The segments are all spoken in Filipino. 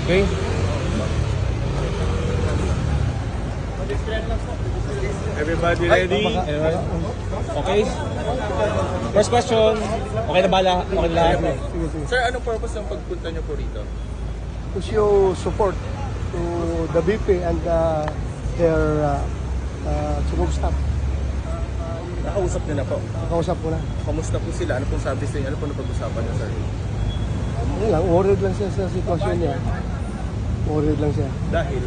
Okay. Everybody ready? Okay. First question. Okay na ba lahat? Okay na lahat? Sir, anong purpose ng pagpunta niyo po rito? To show support to the BP and their support staff. Nakausap niyo na po. Nakausap ko na. Kamusta po sila? Ano pong sabi sa inyo? Ano pong napag-usapan niyo, sir? Ano lang, worried lang siya sa sitwasyon niya. Worried lang siya. Dahil?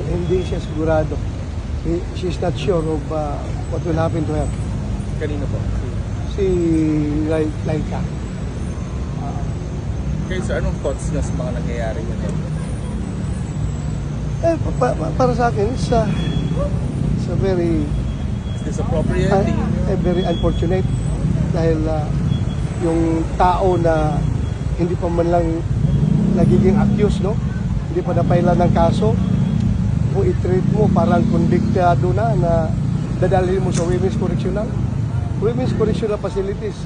Hindi siya sigurado. She's not sure of what will happen to her. Kanino po? Si Laika. Okay, so anong thoughts niyo sa mga nangyayari niyo? Para sa akin, it's a very Is this appropriate? Tingin niyo? very unfortunate dahil yung tao na hindi pa man lang nagiging accused, no? Hindi pa napailan ng kaso, kung i-treat mo parang convictado na dadalhin mo sa Women's Correctional. Women's Correctional Facilities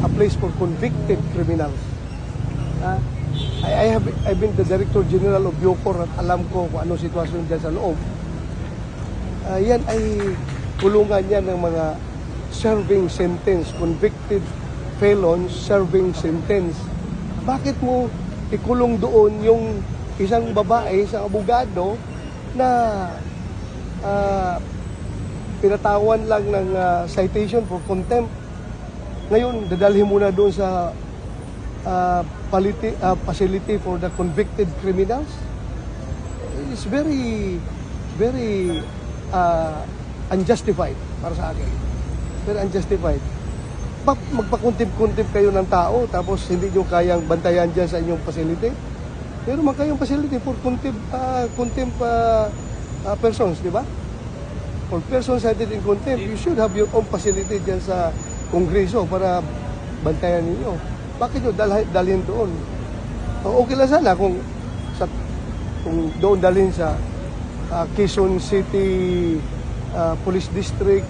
a place for convicted criminals. I've been the Director General of Biocor at alam ko kung anong sitwasyon dyan sa loob. Yan ay kulungan yan ng mga serving sentence, convicted felons serving sentence. Bakit mo ikulong doon yung isang babae, isang abogado na pinatawan lang ng citation for contempt? Ngayon, dadalhin mo na doon sa facility for the convicted criminals. It's very, very unjustified para sa akin. Very unjustified. Magpakuntip-kuntip kayo ng tao tapos hindi nyo kayang bantayan dyan sa inyong facility. Pero man kayong facility for contempt persons, di ba? For persons cited in contempt, you should have your own facility dyan sa Kongreso para bantayan ninyo. Bakit nyo dalhin doon? Okay lang sana kung doon dalhin sa Quezon City Police District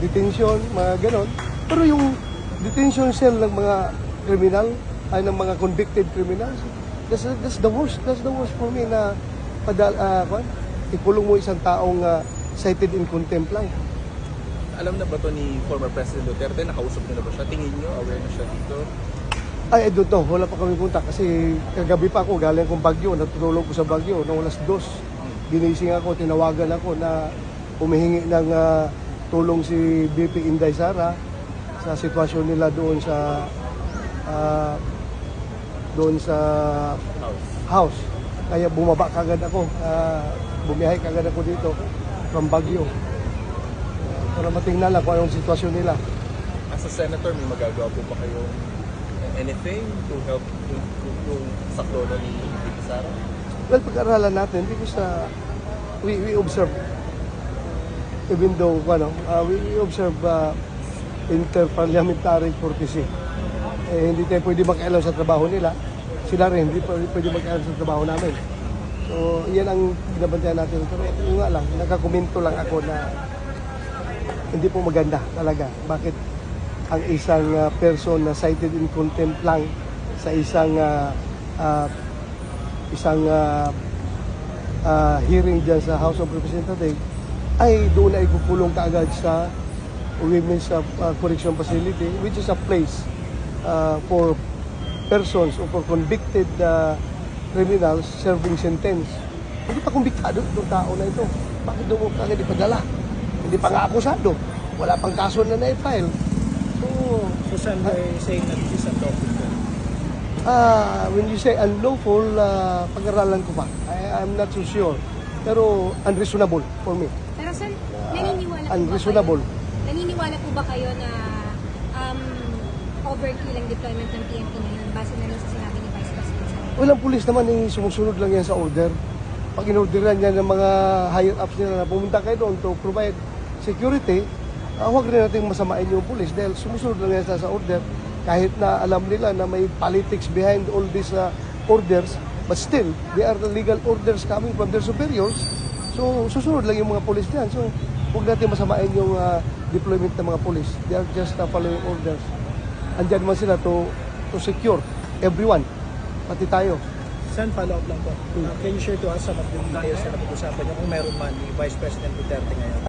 detention, mga ganon. Pero yung detention cell ng mga criminal, ay ng mga convicted criminals, that's the worst. That's the worst for me na ikulong mo isang taong cited in contempt lang. Alam na ba to ni former President Duterte? Nakausap niyo na ba siya? Tingin niyo, aware na siya dito? I don't know. Wala pa kami punta kasi kagabi pa ako, galing kong Baguio, natutulog ko sa Baguio noong alas 2. Ginising ako, tinawagan ako na humihingi ng tulong si BP Inday Sara sa sitwasyon nila doon sa house. Kaya bumaba kagad ako, bumiyahe kagad ako dito from Baguio para matingnan lang kung anong sitwasyon nila. As a senator, may magagawa po pa kayo anything to help yung saklono ni BP Sara? Well, pag-aralan natin because we observe, even though we observe interparliamentary courtesy. Hindi tayo pwede makialam sa trabaho nila. Sila rin hindi pwede makialam sa trabaho namin. So, yan ang binabantayan natin. Pero yung nga lang, nakakomento lang ako na hindi po maganda talaga. Bakit ang isang person na cited in contempt lang sa isang hearing dyan sa House of Representatives ay doon na ikukulong kaagad sa Women's Correction Facility, which is a place for persons or for convicted criminals serving sentence. Hindi pa kumbiktado itong tao na ito. Bakit doon mo kagad ipadala? Hindi pa nga akusado. Wala pang kaso na na-file. So saan ba saying that this is unlawful? When you say unlawful, pag-aralan ko pa. I'm not so sure. Pero unreasonable for me. Pero sir, naniniwala po Unreasonable. ba kayo? Naniniwala po ba kayo na overkill ang deployment ng PNP ngayon base na rin sa sinabi ni Vice President? Walang pulis naman, sumusunod lang yan sa order. Pag inorderan yan ng mga higher ups nila na pumunta kayo doon to provide security, huwag rin natin masamain yung pulis dahil sumusunod lang yan sa order. Kahit na alam nila na may politics behind all these orders, but still, they are the legal orders coming from their superiors. So, susunod lang yung mga police diyan. So, huwag natin masamain yung deployment ng mga police. They are just following orders. Andyan man sila to secure everyone, pati tayo. Sen, follow up lang po. Can you share to us some of the details na napag-usapan niyo kung meron man ni Vice President Duterte ngayon?